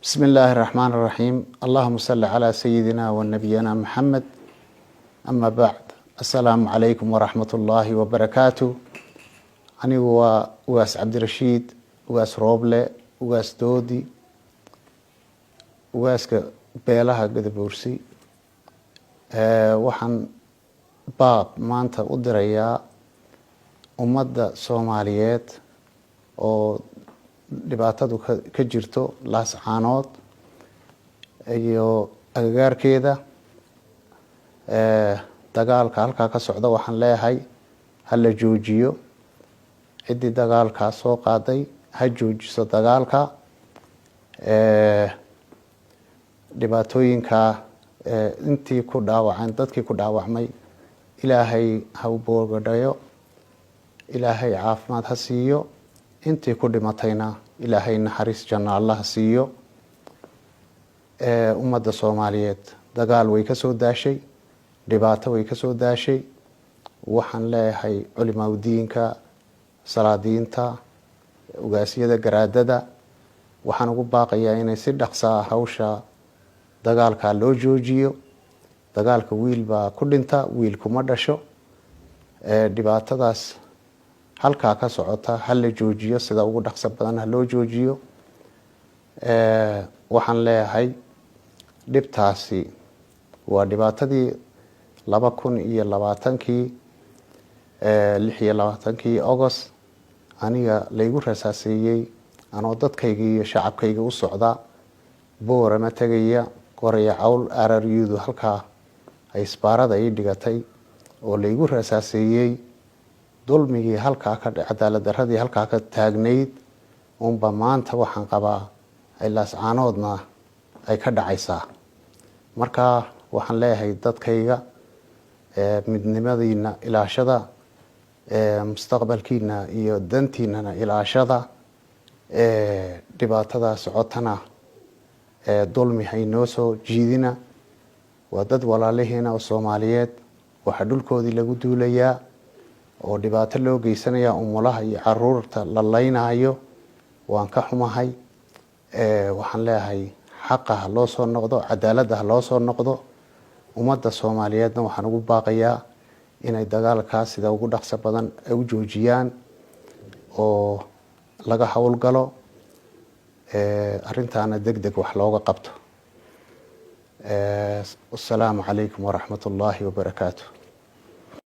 بسم الله الرحمن الرحيم. اللهم صل على سيدنا ونبينا محمد. أما بعد، السلام عليكم ورحمة الله وبركاته. أنا هو واس عبد الرشيد، واس روبلة، واس دودي، واس beelaha Gadabuursi. Waxaan baab maanta u dirayaa ummadda Soomaaliyeed oo dhibaatadu ka jirto laascaanood iyo agagaarkeeda. Dagaalka halkaa ka socda waxaan leeyahay ha la joojiyo. Ciddii dagaalkaa soo qaaday ha joojiso dagaalka. Dhibaatooyinka intii ku dhaawacay, dadkii ku dhaawacmay, ilaahay ha u boogadhayo, ilaahay caafimaad ha siiyo. intii ku dhimatayna ilaahay naxariis janno Allah siiyo. Ummadda Soomaaliyeed dagaal way ka soo daashay, dhibaato way ka soo daashay. Waxaan leeyahay culimada diinka, salaadiinta, ugaasiyada garaadada, waxaan ugu baaqayaa inay si dhaqso ah hawsha dagaalka loo joojiyo. Dagaalka wiil baa ku dhinta, wiil kuma dhasho. Dhibaatadaas halkaa ka socota ha la joojiyo, sida ugu dhaqso badan ha loo joojiyo. Waxaan leeyahay dhibtaasi waa dhibaatadii 2020 26 August aniga laygu rasaaseeyay anoo dadkayga iyo shacabkayga u socda Boorama tagaya Qoraya Cawl araryudu halkaa ay isbaarada ay dhigatay oo laygu rasaaseeyay. dulmigii halkaa ka dhacay, cadaalad darradii halkaa ka taagnayd unba maanta waxaan qabaa ay laascaanoodna ay ka dhacaysaa. Marka waxaan leeyahay dadkayga midnimadiina ilaashada, mustaqbalkiina iyo dantiinana ilaashada. Dhibaatada socotana dulmi haynoo soo jiidina. waa dad walaalihiina oo Soomaaliyeed, waxa dhulkoodii lagu duulayaa oo dhibaato loo geysanaya, umulaha iyo caruurta la laynayo. waan ka xumahay. Waxaan leeyahay xaqa loo soo noqdo, cadaaladda loo soo noqdo. ummadda Soomaaliyeedna waxaan ugu baaqayaa inay dagaalkaas sida ugu dhaqso badan ay u joojiyaan oo laga hawlgalo. Arrintaana degdeg wax looga qabto. Assalaamu calaykum waraxmatullaahi wabarakaatuh.